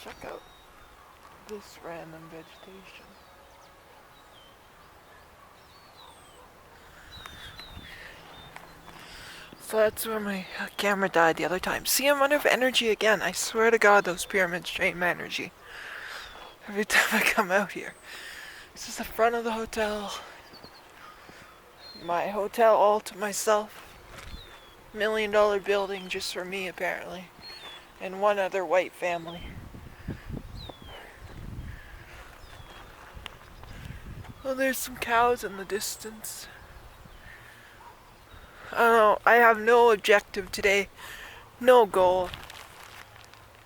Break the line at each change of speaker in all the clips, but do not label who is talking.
Check out this random vegetation. So that's where my camera died the other time. See, I'm out of energy again. I swear to God, those pyramids drain my energy every time I come out here. This is the front of the hotel. My hotel all to myself. $1 million building just for me, apparently. And one other white family. Oh, there's some cows in the distance. I don't know, I have no objective today. No goal.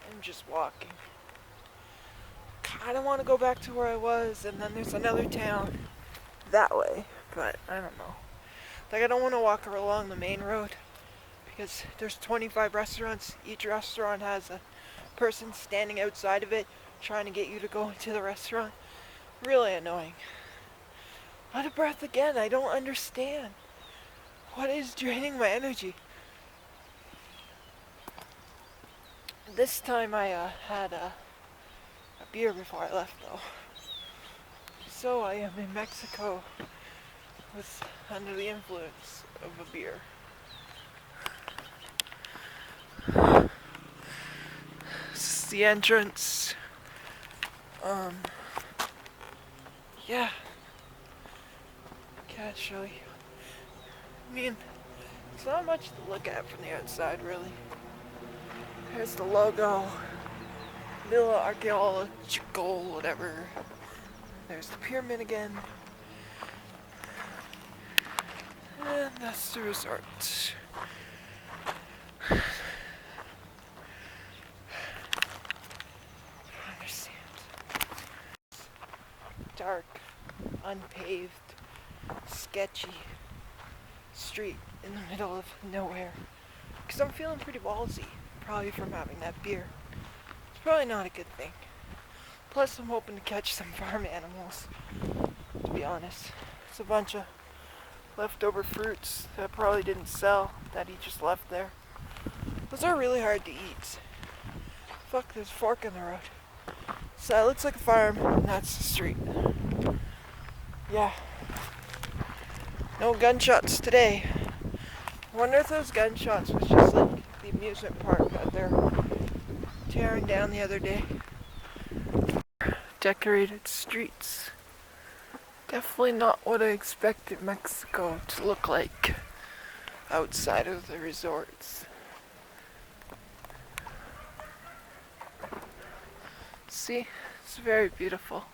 I'm just walking. I don't want to go back to where I was, and then there's another town that way, but I don't know. Like, I don't want to walk along the main road because there's 25 restaurants. Each restaurant has a person standing outside of it trying to get you to go into the restaurant. Really annoying. Out of breath again. I don't understand. What is draining my energy? This time I had a beer before I left, though. So I am in Mexico with under the influence of a beer. This is the entrance. Yeah. Can't show you. I mean, it's not much to look at from the outside, really. There's the logo. Villa Archaeological, whatever. There's the pyramid again. And that's the resort. I don't understand. Dark, unpaved, sketchy street in the middle of nowhere. Because I'm feeling pretty ballsy, probably from having that beer. It's probably not a good thing. Plus, I'm hoping to catch some farm animals, to be honest. It's a bunch of leftover fruits that probably didn't sell, that he just left there. Those are really hard to eat. Fuck, there's a fork in the road. So it looks like a farm, and that's the street. Yeah. No gunshots today. I wonder if those gunshots was just like the amusement park that they're tearing down the other day. Decorated streets. Definitely not what I expected Mexico to look like outside of the resorts. See, it's very beautiful.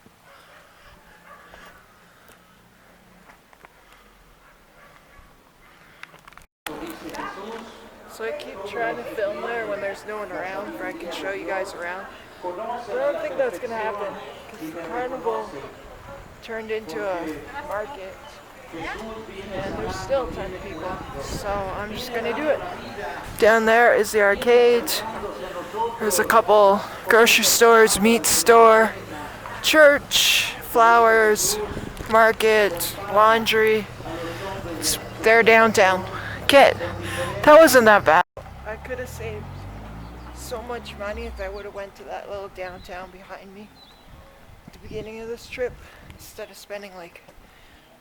So I keep trying to film there when there's no one around, where I can show you guys around. But I don't think that's gonna happen, because the carnival turned into a market, and there's still a ton of people. So I'm just gonna do it. Down there is the arcade. There's a couple grocery stores, meat store, church, flowers, market, laundry. They're downtown. Okay, that wasn't that bad. I could have saved so much money if I would have went to that little downtown behind me at the beginning of this trip instead of spending like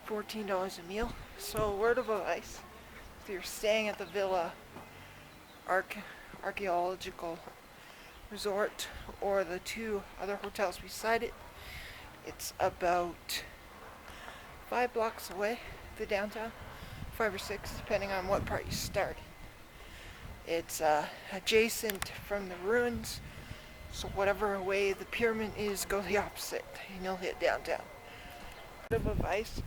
$14 a meal. So word of advice, if you're staying at the Villa Archaeological Resort or the two other hotels beside it, it's about 5 blocks away, the downtown, 5 or 6 depending on what part you start. It's adjacent from the ruins, so whatever way the pyramid is, go the opposite and you'll hit downtown. Bit of advice,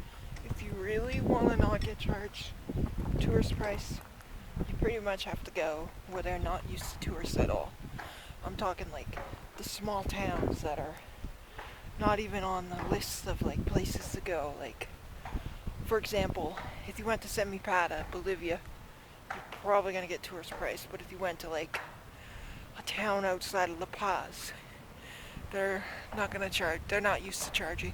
if you really want to not get charged tourist price, you pretty much have to go where they're not used to tourists at all. I'm talking like the small towns that are not even on the list of like places to go. Like, for example, if you went to Semipata, Bolivia, you're probably gonna get tourist price. But if you went to like a town outside of La Paz, they're not gonna charge. They're not used to charging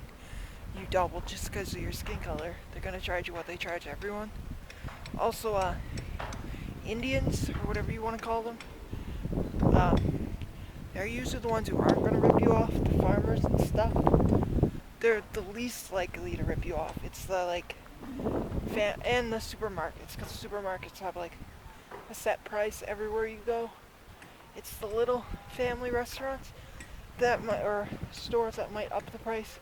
you double just because of your skin color. They're gonna charge you what they charge everyone. Also, Indians or whatever you want to call them, they're usually the ones who aren't going to rip you off, the farmers and stuff. They're the least likely to rip you off. It's the like, and the supermarkets, because the supermarkets have like a set price everywhere you go. It's the little family restaurants that might, or stores that might up the price.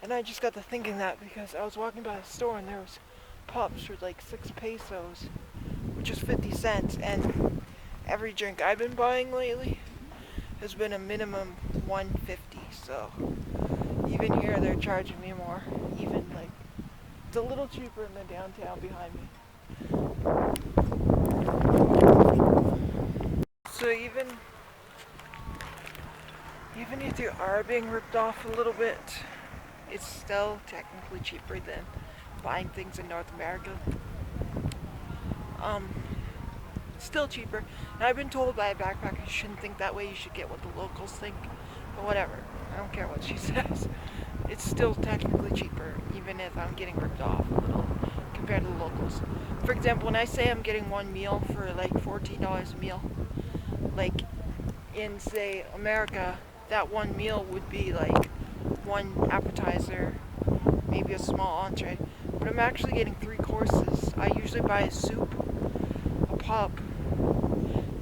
And I just got to thinking that because I was walking by a store and there was pops for like 6 pesos, which is 50 cents, and every drink I've been buying lately has been a minimum 150. So even here they're charging me more. Even like it's a little cheaper in the downtown behind me. So even if you are being ripped off a little bit, it's still technically cheaper than buying things in North America. Still cheaper. And I've been told by a backpacker you shouldn't think that way, you should get what the locals think. But whatever. I don't care what she says. It's still technically cheaper, even if I'm getting ripped off a little compared to the locals. For example, when I say I'm getting one meal for like $14 a meal, like in say America, that one meal would be like one appetizer, maybe a small entree. But I'm actually getting 3 courses. I usually buy a soup, a pop,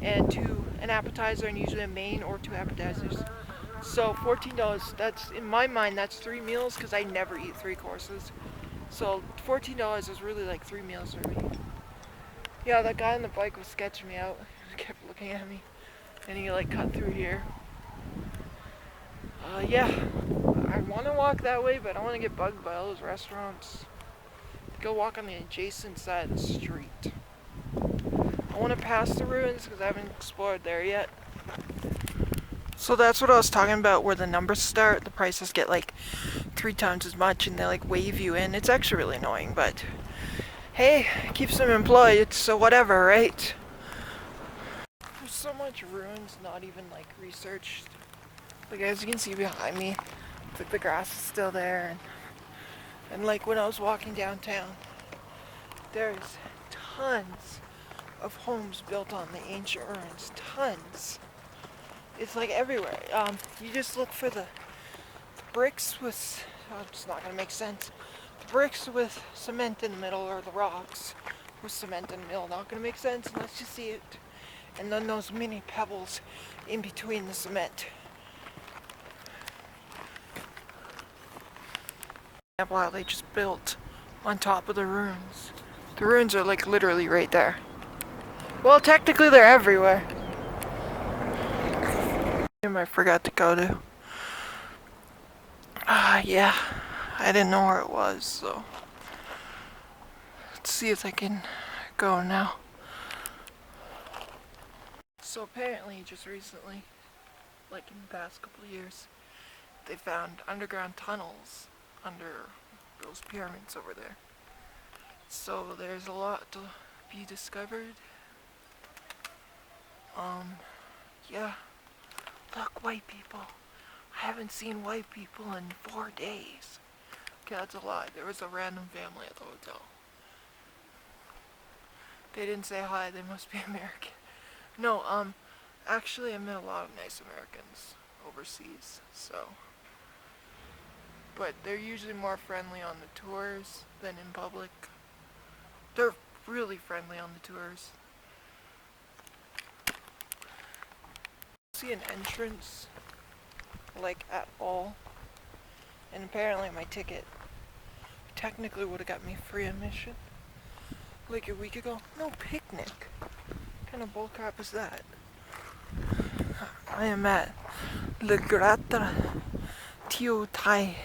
and an appetizer, and usually a main or 2 appetizers. So $14, that's, in my mind, that's 3 meals because I never eat 3 courses. So $14 is really like 3 meals for me. Yeah, that guy on the bike was sketching me out. He kept looking at me, and he like cut through here. Yeah, I want to walk that way, but I don't want to get bugged by all those restaurants. Go walk on the adjacent side of the street. I want to pass the ruins because I haven't explored there yet. So that's what I was talking about, where the numbers start, the prices get like 3 times as much and they like wave you in. It's actually really annoying, but hey, it keeps them employed, so whatever, right? There's so much ruins not even like researched. Like as you can see behind me, it's like the grass is still there, and like when I was walking downtown, there's tons of homes built on the ancient ruins. Tons. It's like everywhere. You just look for the bricks with, oh, it's not gonna make sense. The bricks with cement in the middle, or the rocks with cement in the middle, not gonna make sense unless you see it. And then those mini pebbles in between the cement. How they just built on top of the ruins. The ruins are like literally right there. Well, technically they're everywhere. I forgot to go to. Yeah, I didn't know where it was, so let's see if I can go now. So apparently just recently, like in the past couple of years, they found underground tunnels under those pyramids over there. So there's a lot to be discovered. Yeah. Look, white people. I haven't seen white people in 4 days. Okay, that's a lie. There was a random family at the hotel. They didn't say hi, they must be American. No, actually I met a lot of nice Americans overseas, so. But they're usually more friendly on the tours than in public. They're really friendly on the tours. See an entrance, like at all. And apparently my ticket technically would have got me free admission like a week ago. No picnic. What kind of bullcrap is that? I am at the Grata Teotihuacan.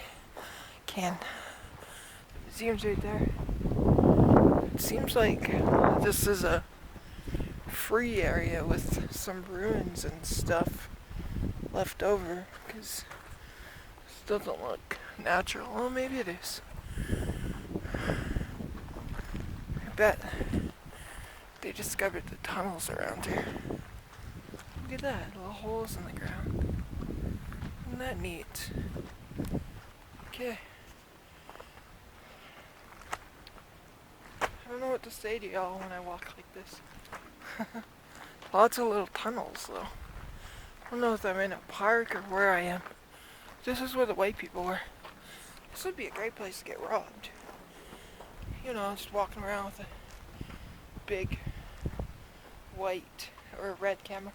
Museum's right there. It seems like this is a free area with some ruins and stuff left over, because this doesn't look natural. Well, maybe it is. I bet they discovered the tunnels around here. Look at that, little holes in the ground. Isn't that neat? Okay. I don't know what to say to y'all when I walk like this. Lots of little tunnels though. don't know if I'm in a park or where I am. This is where the white people were. This would be a great place to get robbed. You know, just walking around with a big white or red camera.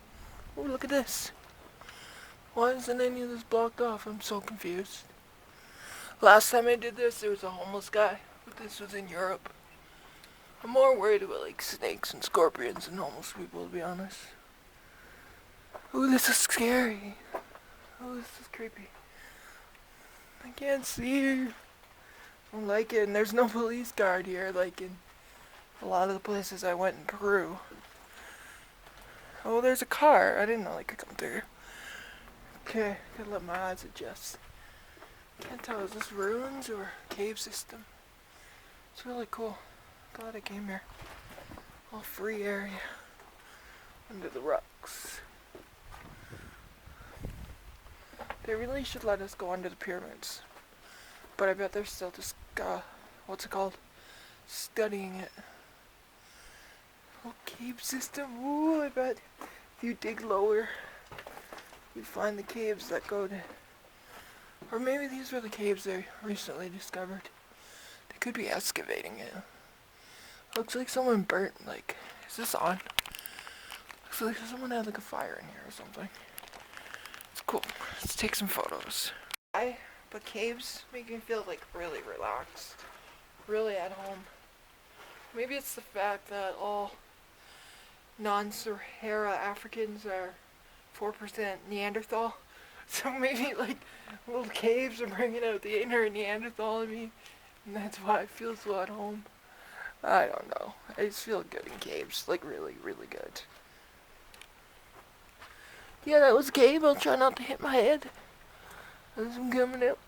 Oh, look at this. Why isn't any of this blocked off? I'm so confused. Last time I did this, there was a homeless guy, but this was in Europe. I'm more worried about like snakes and scorpions than homeless people, to be honest. Ooh, this is scary. Oh, this is creepy. I can't see you. I don't like it, and there's no police guard here like in a lot of the places I went in Peru. Oh, there's a car. I didn't know they could come through. Okay, gotta let my eyes adjust. Can't tell, is this ruins or cave system? It's really cool. Glad I came here. All free area. Under the rocks. They really should let us go under the pyramids. But I bet they're still just, what's it called? Studying it. Oh, cave system. Ooh, I bet if you dig lower, you'd find the caves that go to... Or maybe these were the caves they recently discovered. They could be excavating it. Looks like someone burnt, like... Is this on? Looks like someone had like a fire in here or something. It's cool. Let's take some photos. But caves make me feel like really relaxed. Really at home. Maybe it's the fact that all non-Sahara Africans are 4% Neanderthal. So maybe like little caves are bringing out the inner Neanderthal in me. And that's why I feel so at home. I don't know. I just feel good in caves. Like really, really good. Yeah, that was a cave. I'll try not to hit my head as I'm coming out.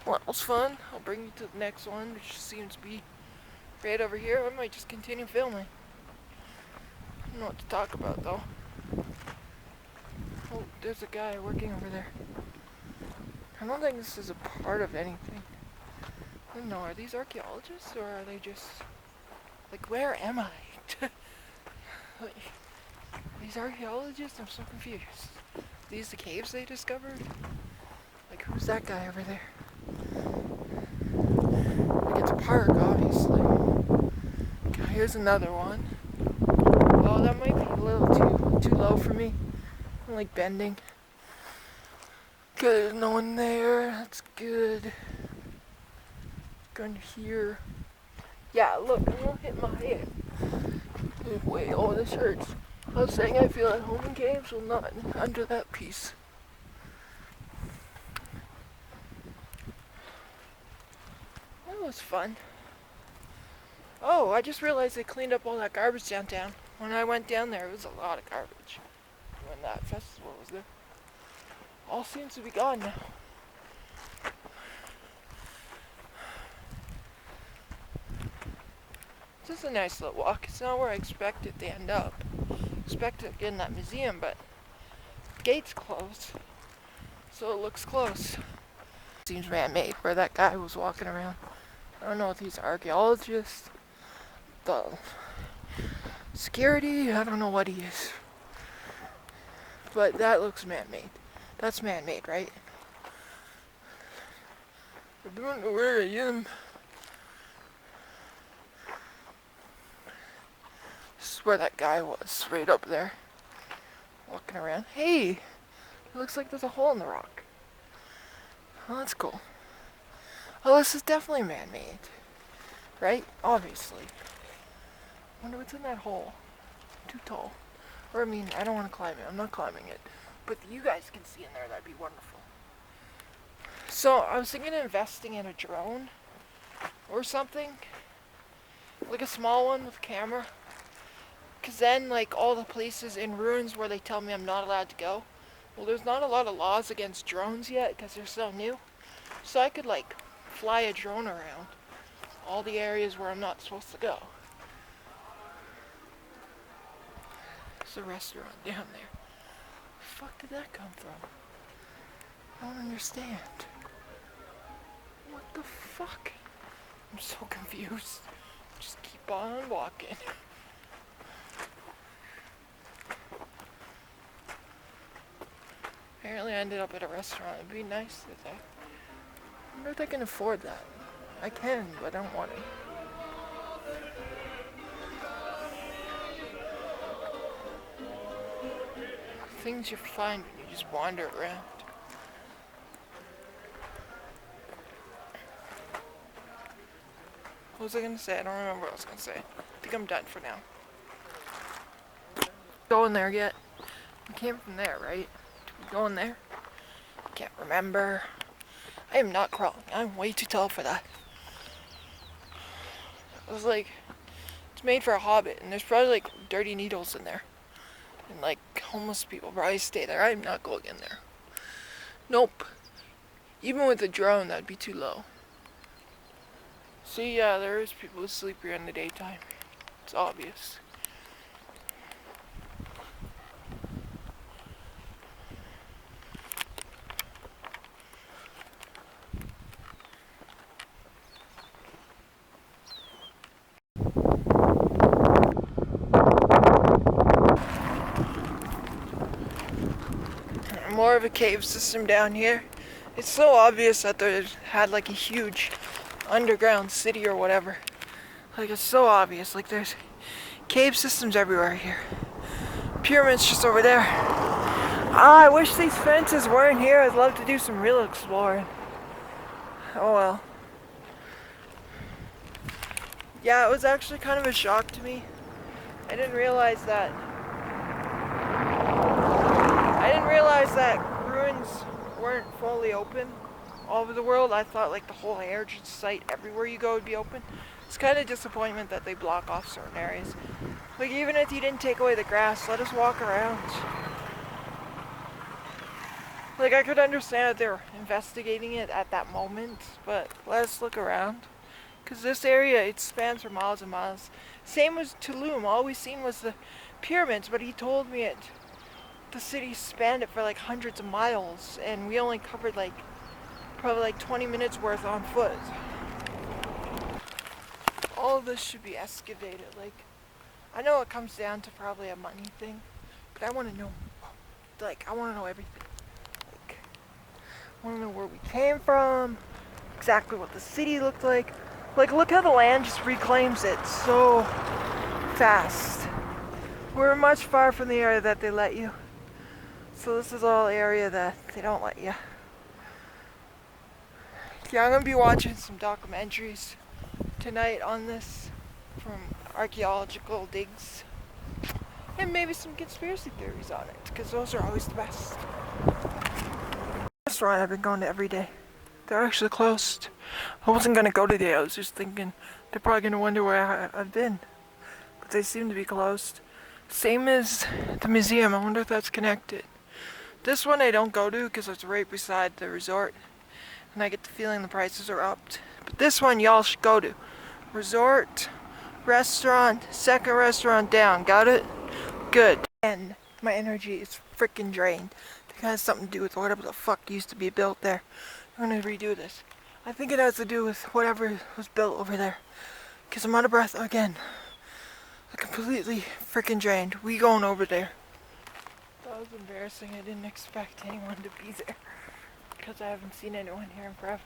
Well, that was fun. I'll bring you to the next one, which seems to be right over here. I might just continue filming. I don't know what to talk about though. Oh, there's a guy working over there. I don't think this is a part of anything. I don't know, are these archaeologists or are they just... Like, where am I? Like, these archaeologists? I'm so confused. Are these the caves they discovered? Like, who's that guy over there? Like, it's a park, obviously. Okay, here's another one. Oh, that might be a little too low for me. I'm like bending. Okay, there's no one there. That's good. Going here. Yeah, look, I'm gonna hit my head. Wait, oh, this hurts. I was saying I feel at home in caves, well, not under that piece. That was fun. Oh, I just realized they cleaned up all that garbage downtown. When I went down there, it was a lot of garbage. When that festival was there. All seems to be gone now. This is a nice little walk. It's not where I expected to end up. I expected to get in that museum, but the gate's closed. So it looks close. Seems man-made where that guy was walking around. I don't know if he's an archaeologist, the security, I don't know what he is. But that looks man-made. That's man-made, right? I don't know where I am. This is where that guy was, right up there. Walking around. Hey! It looks like there's a hole in the rock. Oh, that's cool. Oh, this is definitely man-made. Right? Obviously. Wonder what's in that hole. Too tall. Or, I mean, I don't want to climb it. I'm not climbing it. But you guys can see in there. That'd be wonderful. So, I was thinking of investing in a drone. Or something. Like a small one with a camera. Because then, like, all the places in ruins where they tell me I'm not allowed to go. Well, there's not a lot of laws against drones yet because they're so new. So I could, like, fly a drone around all the areas where I'm not supposed to go. There's a restaurant down there. Where the fuck did that come from? I don't understand. What the fuck? I'm so confused. Just keep on walking. Apparently I ended up at a restaurant. It'd be nice if I wonder if I can afford that. I can, but I don't want to. Things you find when you just wander around. What was I gonna say? I don't remember what I was gonna say. I think I'm done for now. Going there yet? We came from there, right? Did we go in there? Can't remember. I am not crawling. I'm way too tall for that. I was like, it's made for a hobbit, and there's probably like dirty needles in there. And like homeless people probably stay there. I'm not going in there. Nope. Even with a drone, that'd be too low. See, yeah, there is people who sleep here in the daytime. It's obvious. More of a cave system down here. It's so obvious that they had like a huge underground city or whatever. Like, it's so obvious. Like, there's cave systems everywhere here. Pyramids just over there. Ah, I wish these fences weren't here. I'd love to do some real exploring. Oh well. Yeah, it was actually kind of a shock to me. I didn't realize that ruins weren't fully open all over the world. I thought like the whole heritage site everywhere you go would be open. It's kind of disappointment that they block off certain areas. Like, even if you didn't take away the grass, let us walk around. Like, I could understand that they were investigating it at that moment, but let us look around. Because this area, it spans for miles and miles. Same as Tulum. All we seen was the pyramids, but he told me the city spanned it for like hundreds of miles, and we only covered like probably like 20 minutes worth on foot. All of this should be excavated. Like, I know it comes down to probably a money thing, but I want to know. Like, I want to know everything. Like, I want to know where we came from, exactly what the city looked like. Like, look how the land just reclaims it so fast. We're much far from the area that they let you. So this is all area that they don't let you. Yeah, I'm going to be watching some documentaries tonight on this from archaeological digs. And maybe some conspiracy theories on it, because those are always the best. Restaurant I've been going to every day. They're actually closed. I wasn't going to go today. I was just thinking they're probably going to wonder where I've been. But they seem to be closed. Same as the museum. I wonder if that's connected. This one I don't go to because it's right beside the resort. And I get the feeling the prices are upped. But this one y'all should go to. Resort, restaurant, second restaurant down. Got it? Good. And my energy is freaking drained. I think it has something to do with whatever the fuck used to be built there. I'm gonna redo this. I think it has to do with whatever was built over there. Because I'm out of breath again. I'm completely freaking drained. We going over there. That was embarrassing. I didn't expect anyone to be there. Because I haven't seen anyone here in forever.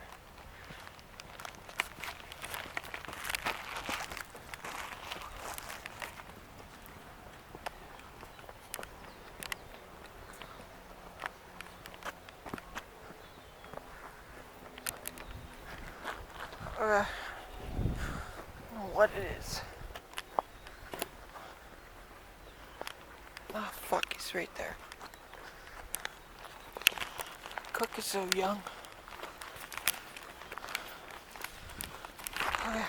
I don't know what it is. Oh fuck, he's right there. Cook is so young. Okay.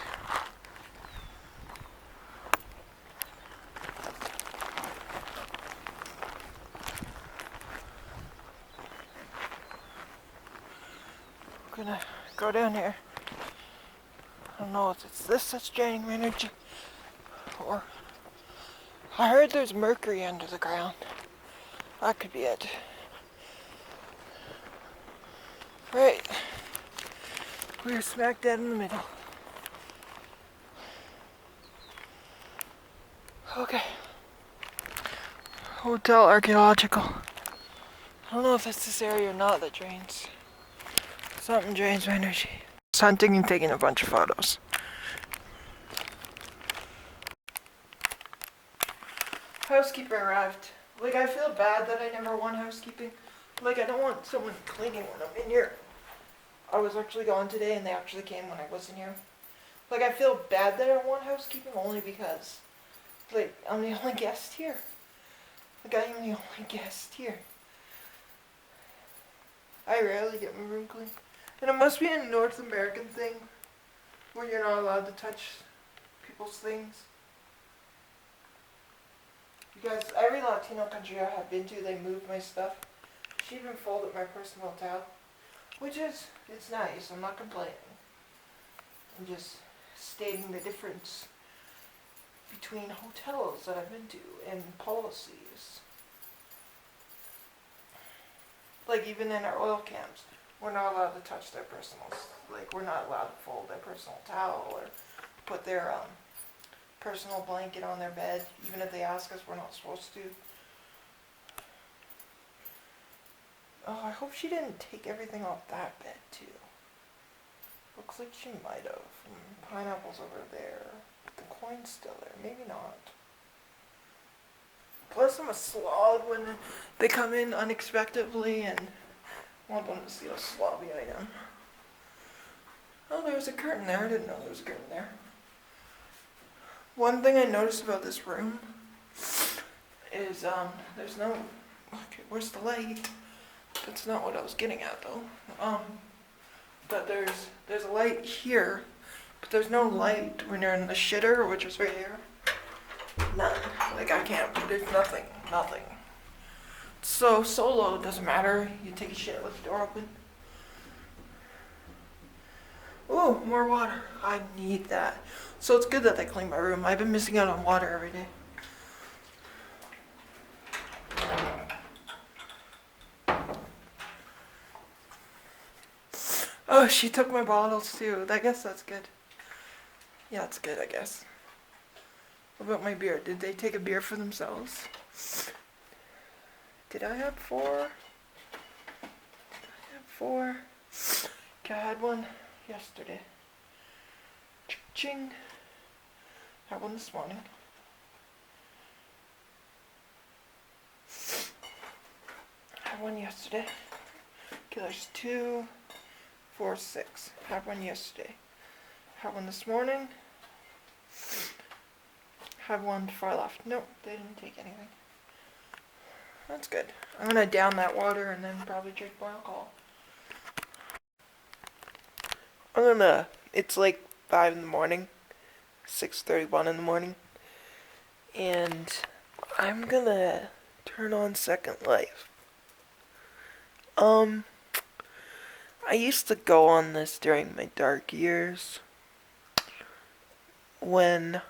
I'm gonna go down here. I don't know if it's this that's draining my energy, or I heard there's mercury under the ground. That could be it. Right. We're smack dead in the middle. Okay. Hotel Archaeological. I don't know if it's this area or not that drains. Something drains my energy. Just hunting and taking a bunch of photos. Housekeeper arrived. Like, I feel bad that I never want housekeeping. Like, I don't want someone cleaning when I'm in here. I was actually gone today and they actually came when I wasn't here. Like, I feel bad that I don't want housekeeping only because, like, I'm the only guest here. Like, I am the only guest here. I rarely get my room clean. And it must be a North American thing where you're not allowed to touch people's things. Because every Latino country I have been to, they moved my stuff. She even folded my personal towel. Which is, it's nice, I'm not complaining. I'm just stating the difference between hotels that I've been to and policies. Like even in our oil camps, we're not allowed to touch their personals. Like we're not allowed to fold their personal towel or put their personal blanket on their bed. Even if they ask us, we're not supposed to. Oh, I hope she didn't take everything off that bed too. Looks like she might have. Pineapple's over there. The coin's still there. Maybe not. Plus I'm a slob when they come in unexpectedly and want them to see how slobby I am. Oh, there was a curtain there. I didn't know there was a curtain there. One thing I noticed about this room is there's no... Okay, where's the light? That's not what I was getting at though. But there's a light here, but there's no light when you're in the shitter, which is right here. None. Like I can't, there's nothing. So solo, it doesn't matter. You take a shit with the door open. Ooh, more water. I need that. So it's good that they clean my room. I've been missing out on water every day. Oh, she took my bottles too. I guess that's good. Yeah, it's good, I guess. What about my beer? Did they take a beer for themselves? Did I have 4? Okay, I had one yesterday. Ching. Had one this morning. Had one yesterday. Okay, there's 2, 4, 6. Had one yesterday. Had one this morning. Had one before I left. Nope, they didn't take anything. That's good. I'm gonna down that water and then probably drink more alcohol. It's like 5 in the morning. 6:31 in the morning. And I'm gonna turn on Second Life. I used to go on this during my dark years when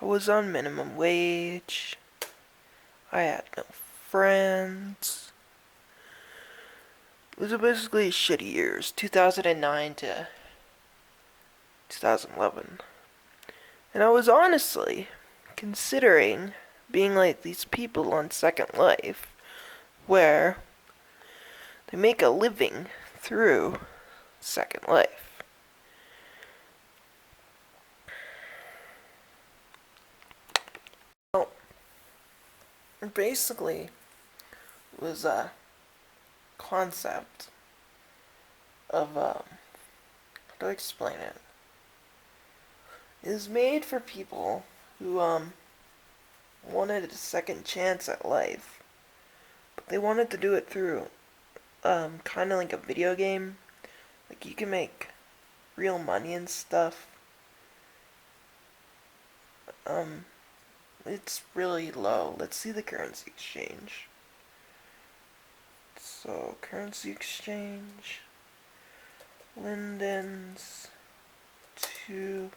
I was on minimum wage. I had no friends. It was basically shitty years, 2009 to 2011. And I was honestly considering being like these people on Second Life, where they make a living through Second Life. Well, basically, it was a concept of, how do I explain it? It was made for people who, wanted a second chance at life, but they wanted to do it through, kind of like a video game. Like, you can make real money and stuff. It's really low. Let's see the currency exchange. So, currency exchange. Lindens to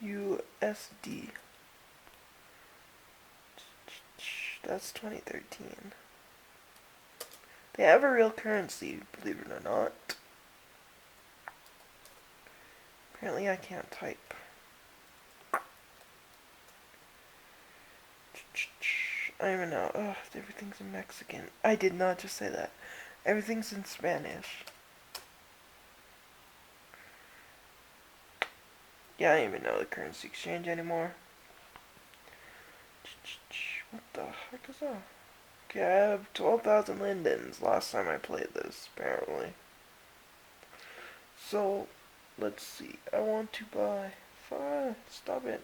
USD. That's 2013. They have a real currency, believe it or not. Apparently I can't type. I don't even know. Ugh, everything's in Mexican. I did not just say that. Everything's in Spanish. Yeah, I don't even know the currency exchange anymore. What the heck is that? Okay, I have 12,000 lindens last time I played this, apparently. So, let's see. I want to buy... Stop it.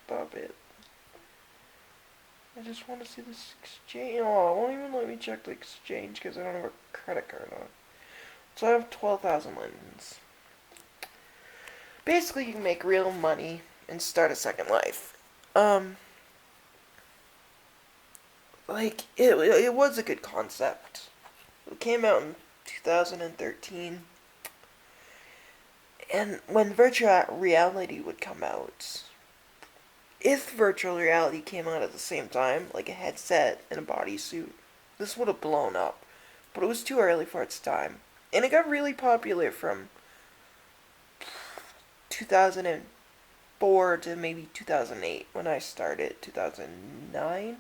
Stop it. I just want to see this exchange. Oh, it won't even let me check the exchange because I don't have a credit card on. So I have 12,000 lindens. Basically, you can make real money and start a second life. Like, it was a good concept. It came out in 2013. And when virtual reality would come out, if virtual reality came out at the same time, like a headset and a bodysuit, this would have blown up. But it was too early for its time. And it got really popular from 2004 to maybe 2008 when I started, 2009.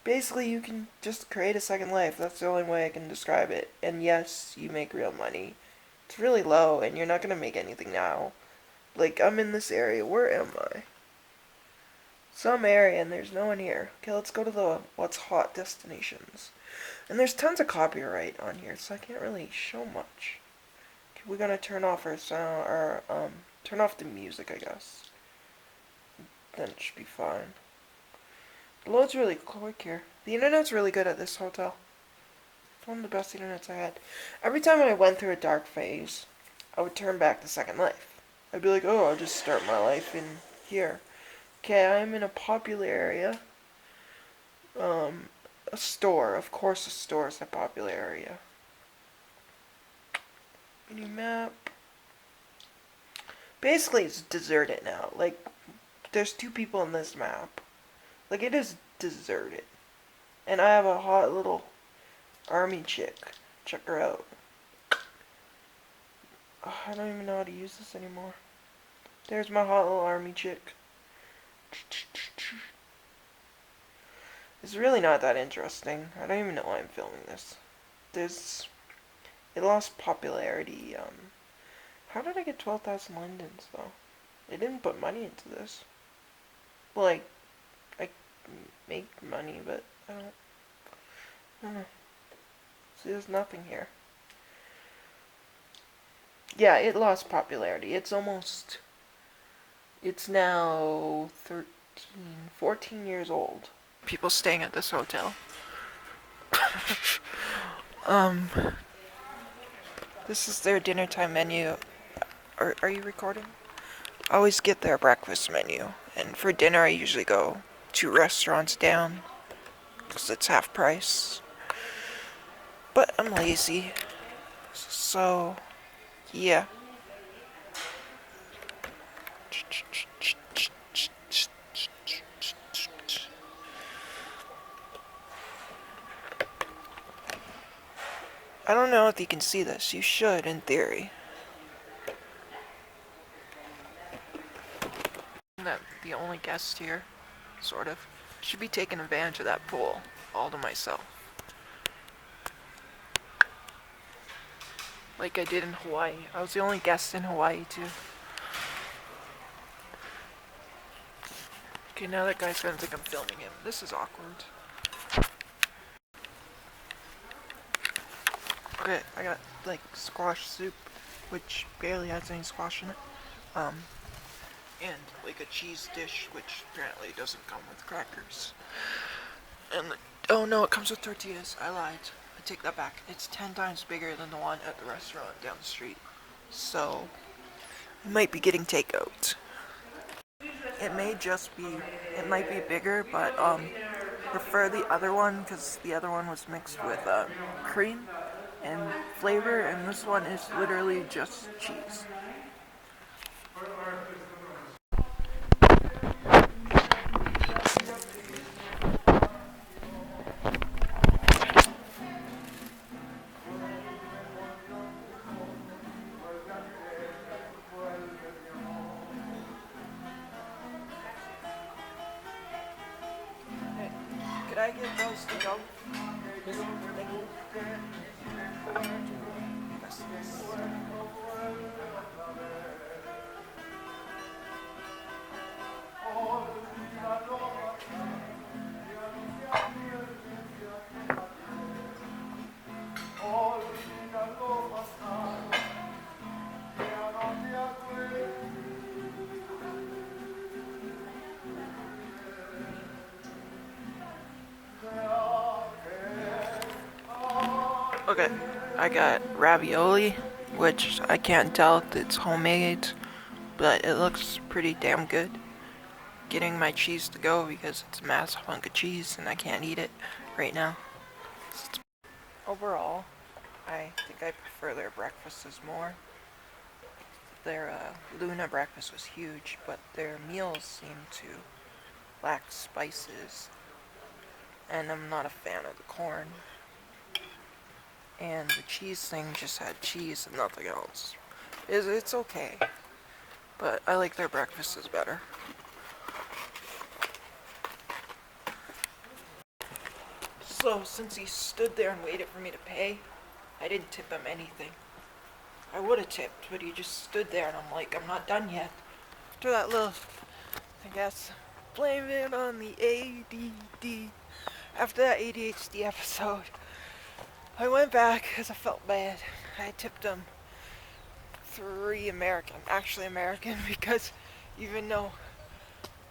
Basically you can just create a second life. That's the only way I can describe it. And yes, you make real money. It's really low and you're not gonna make anything now. Like, I'm in this area. Where am I? Some area and there's no one here. Okay, let's go to the what's hot destinations. And there's tons of copyright on here, so I can't really show much. Okay, we're gonna turn off our sound, or turn off the music, I guess. Then it should be fine. The load's really quick here. The internet's really good at this hotel. It's one of the best internets I had. Every time I went through a dark phase, I would turn back to Second Life. I'd be like, oh, I'll just start my life in here. Okay, I'm in a popular area. A store. Of course a store is a popular area. Mini map. Basically, it's deserted now. Like, there's 2 people in this map. Like, it is deserted. And I have a hot little army chick. Check her out. Oh, I don't even know how to use this anymore. There's my hot little army chick. It's really not that interesting. I don't even know why I'm filming this. It lost popularity. How did I get 12,000 lindens, though? They didn't put money into this. Well, I make money, but I don't know. See, there's nothing here. Yeah, it lost popularity. It's now 14 years old. People staying at this hotel. This is their dinner time menu. Are you recording? I always get their breakfast menu. And for dinner, I usually go 2 restaurants down. Because it's half price. But I'm lazy. So, yeah. I don't know if you can see this. You should, in theory. I'm the only guest here, sort of. Should be taking advantage of that pool, all to myself. Like I did in Hawaii. I was the only guest in Hawaii, too. Okay, now that guy's gonna think I'm filming him. This is awkward. Okay, I got, like, squash soup, which barely has any squash in it. And, like, a cheese dish, which apparently doesn't come with crackers. And, oh no, it comes with tortillas. I lied. I take that back. It's 10 times bigger than the one at the restaurant down the street. So, I might be getting takeout. It might be bigger, but, prefer the other one, because the other one was mixed with, cream and flavor, and this one is literally just cheese. I get those to go? Okay, I got ravioli, which I can't tell if it's homemade, but it looks pretty damn good. Getting my cheese to go because it's a massive hunk of cheese and I can't eat it right now. Overall, I think I prefer their breakfasts more. Their Luna breakfast was huge, but their meals seem to lack spices, and I'm not a fan of the corn. And the cheese thing just had cheese and nothing else. It's okay, but I like their breakfasts better. So since he stood there and waited for me to pay, I didn't tip him anything. I would have tipped, but he just stood there and I'm like, I'm not done yet. After that little, I guess, blame it on the ADD. After that ADHD episode, I went back because I felt bad. I tipped him $3 American, actually American, because even though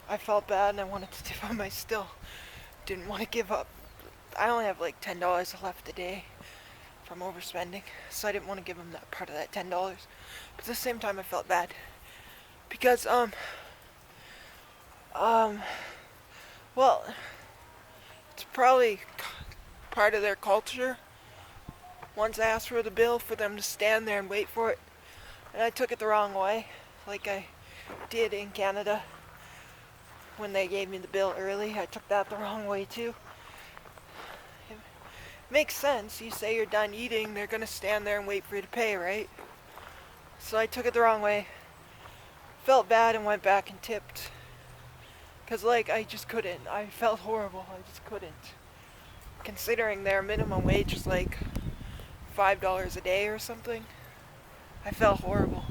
I felt bad and I wanted to tip him, I still didn't want to give up. I only have like $10 left a day from overspending, so I didn't want to give him that part of that $10. But at the same time, I felt bad because well, it's probably part of their culture. Once I asked for the bill, for them to stand there and wait for it, and I took it the wrong way, like I did in Canada when they gave me the bill early. I took that the wrong way too. It makes sense. You say you're done eating, they're gonna stand there and wait for you to pay, right? So I took it the wrong way, felt bad, and went back and tipped. Cause like I just couldn't. I felt horrible. I just couldn't. Considering their minimum wage is like $5 a day or something, I felt horrible.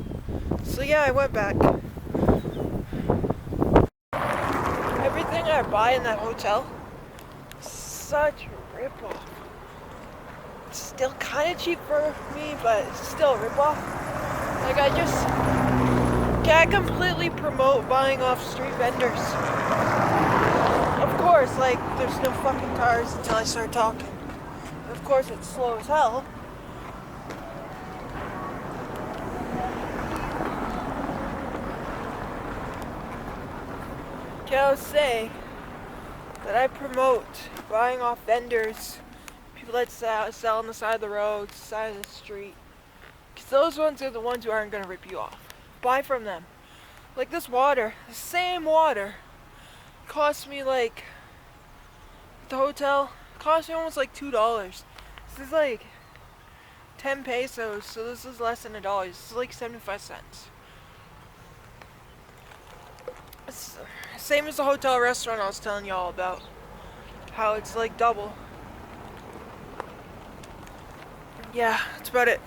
So yeah, I went back. Everything I buy in that hotel, such a ripoff. It's still kind of cheap for me, but it's still a ripoff. Like I just can't completely promote buying off street vendors. Of course, like there's no fucking cars until I start talking. Of course, it's slow as hell. Can I say that I promote buying off vendors, people that sell on the side of the road, side of the street, because those ones are the ones who aren't going to rip you off. Buy from them. Like this water, the same water, cost me like, the hotel cost me almost like $2. This is like 10 pesos, so this is less than $1. This is like 75 cents. It's same as the hotel restaurant I was telling y'all about. How it's like double. Yeah, that's about it.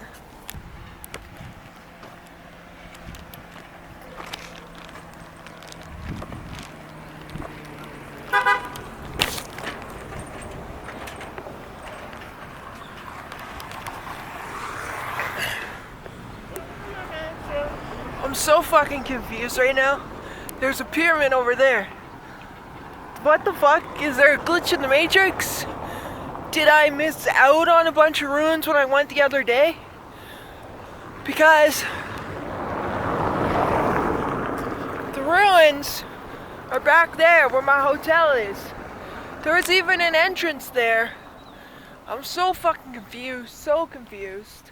I'm so fucking confused right now. There's a pyramid over there. What the fuck? Is there a glitch in the Matrix? Did I miss out on a bunch of ruins when I went the other day? Because the ruins are back there where my hotel is. There was even an entrance there. I'm so fucking confused, so confused.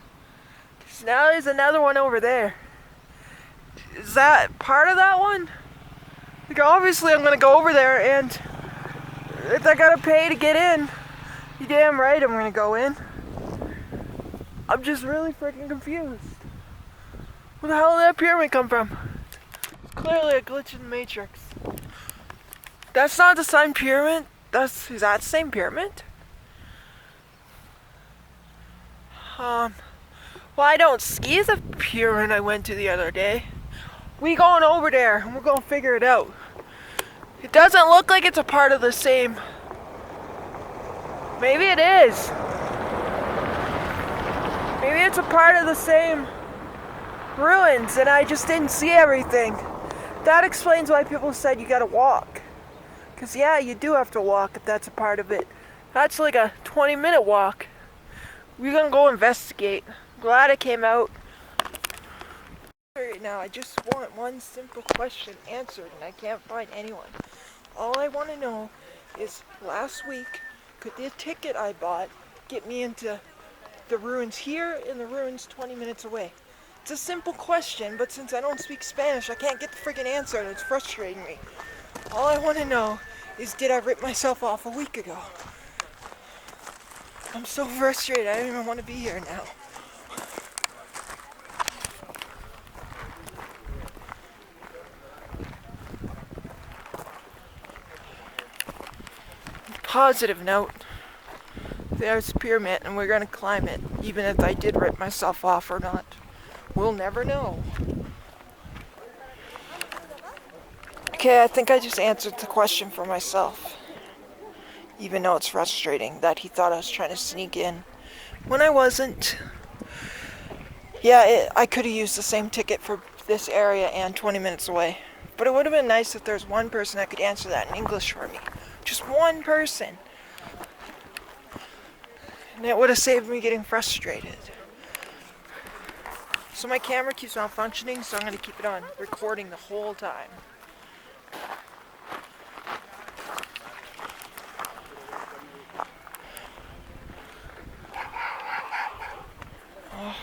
'Cause now there's another one over there. Is that part of that one? Like obviously I'm gonna go over there, and if I gotta pay to get in, you damn right I'm gonna go in. I'm just really freaking confused. Where the hell did that pyramid come from? It's clearly a glitch in the Matrix. That's not the same pyramid Is that the same pyramid? Well, I don't ski the pyramid I went to the other day. We going over there and we're gonna figure it out. It doesn't look like it's a part of the same. Maybe it is. Maybe it's a part of the same ruins and I just didn't see everything. That explains why people said you gotta walk. Cause yeah, you do have to walk if that's a part of it. That's like a 20-minute walk. We're gonna go investigate. Glad it came out. Right now, I just want one simple question answered and I can't find anyone. All I want to know is last week, could the ticket I bought get me into the ruins here and the ruins 20 minutes away? It's a simple question, but since I don't speak Spanish, I can't get the freaking answer and it's frustrating me. All I want to know is, did I rip myself off a week ago? I'm so frustrated, I don't even want to be here now. Positive note, there's a pyramid and we're gonna climb it, even if I did rip myself off or not. We'll never know. Okay, I think I just answered the question for myself. Even though it's frustrating that he thought I was trying to sneak in when I wasn't. Yeah, I could have used the same ticket for this area and 20 minutes away. But it would have been nice if there's one person that could answer that in English for me. Just one person. And it would have saved me getting frustrated. So my camera keeps malfunctioning, so I'm going to keep it on recording the whole time. Oh.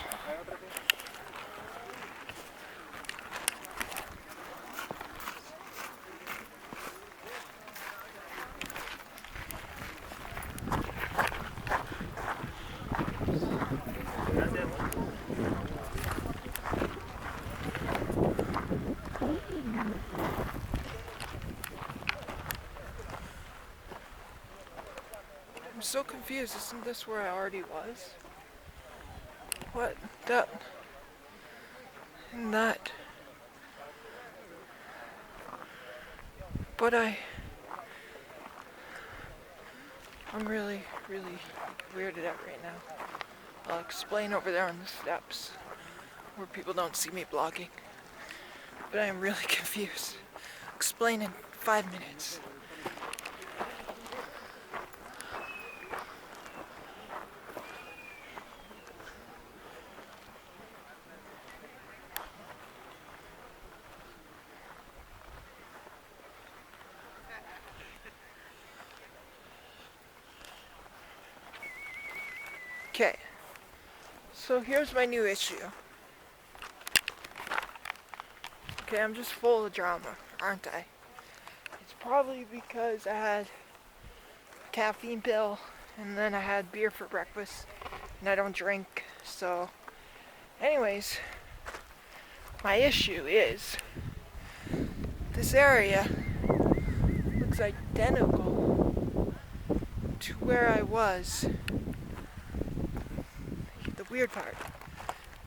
I'm so confused. Isn't this where I already was? What? That. And that. But I'm really weirded out right now. I'll explain over there on the steps where people don't see me blogging. But I am really confused. Explain in 5 minutes. Okay, so here's my new issue. Okay, I'm just full of drama, aren't I? It's probably because I had a caffeine pill and then I had beer for breakfast and I don't drink, so anyways, my issue is this area looks identical to where I was. The weird part,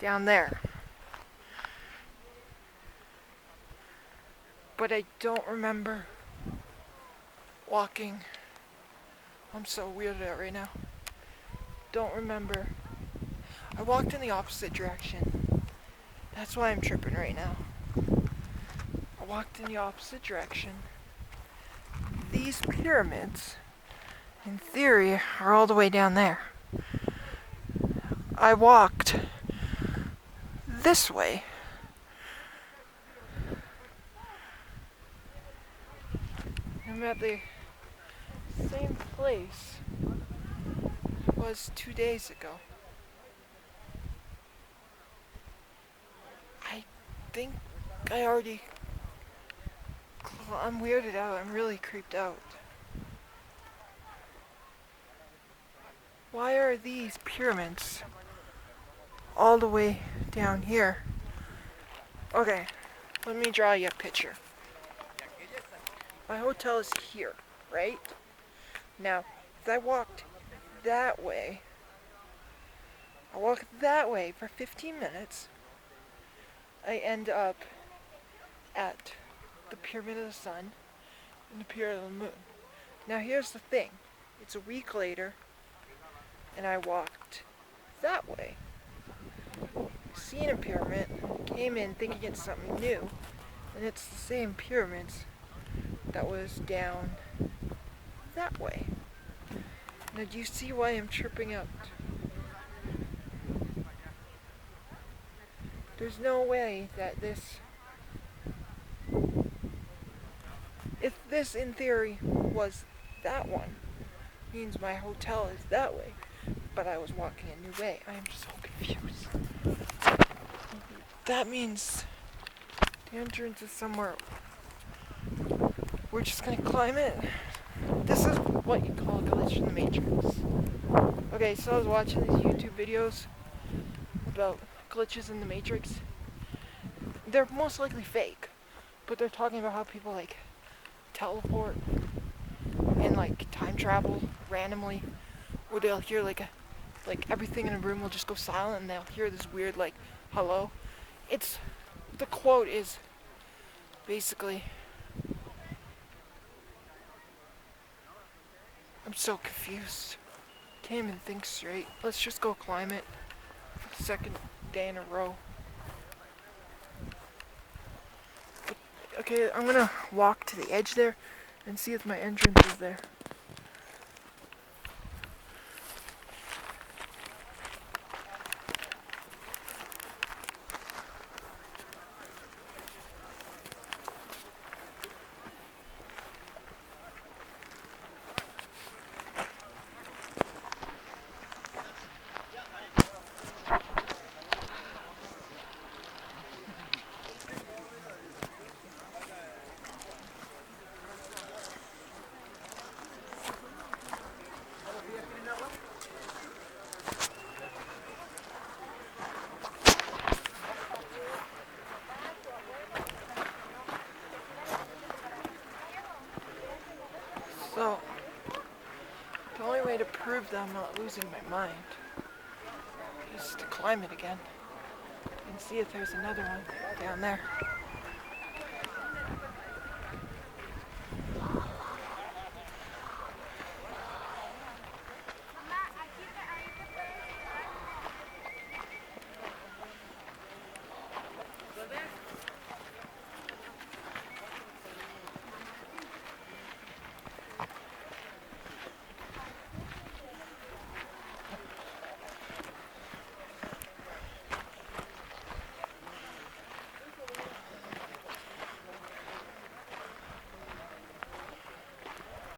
down there. But I don't remember walking. I'm so weirded out right now. Don't remember. I walked in the opposite direction. That's why I'm tripping right now. I walked in the opposite direction. These pyramids, in theory, are all the way down there. I walked this way. I'm at the same place it was 2 days ago. I think I already... I'm weirded out. I'm really creeped out. Why are these pyramids all the way down here? Okay, let me draw you a picture. My hotel is here, right? Now, if I walked that way, I walk that way for 15 minutes, I end up at the Pyramid of the Sun and the Pyramid of the Moon. Now here's the thing. It's a week later, and I walked that way. Seen a pyramid, came in thinking it's something new, and it's the same pyramids that was down that way. Now do you see why I'm tripping out? There's no way that if this in theory was that one, means my hotel is that way, but I was walking a new way. I am so confused. That means the entrance is somewhere. We're just gonna climb it. This is what you call a glitch in the Matrix. Okay, so I was watching these YouTube videos about glitches in the Matrix. They're most likely fake, but they're talking about how people like teleport and like time travel randomly, or they'll hear like everything in a room will just go silent and they'll hear this weird like hello. The quote is basically, I'm so confused. Can't even think straight. Let's just go climb it for the second day in a row. Okay, I'm gonna walk to the edge there and see if my entrance is there. So, the only way to prove that I'm not losing my mind is to climb it again and see if there's another one down there.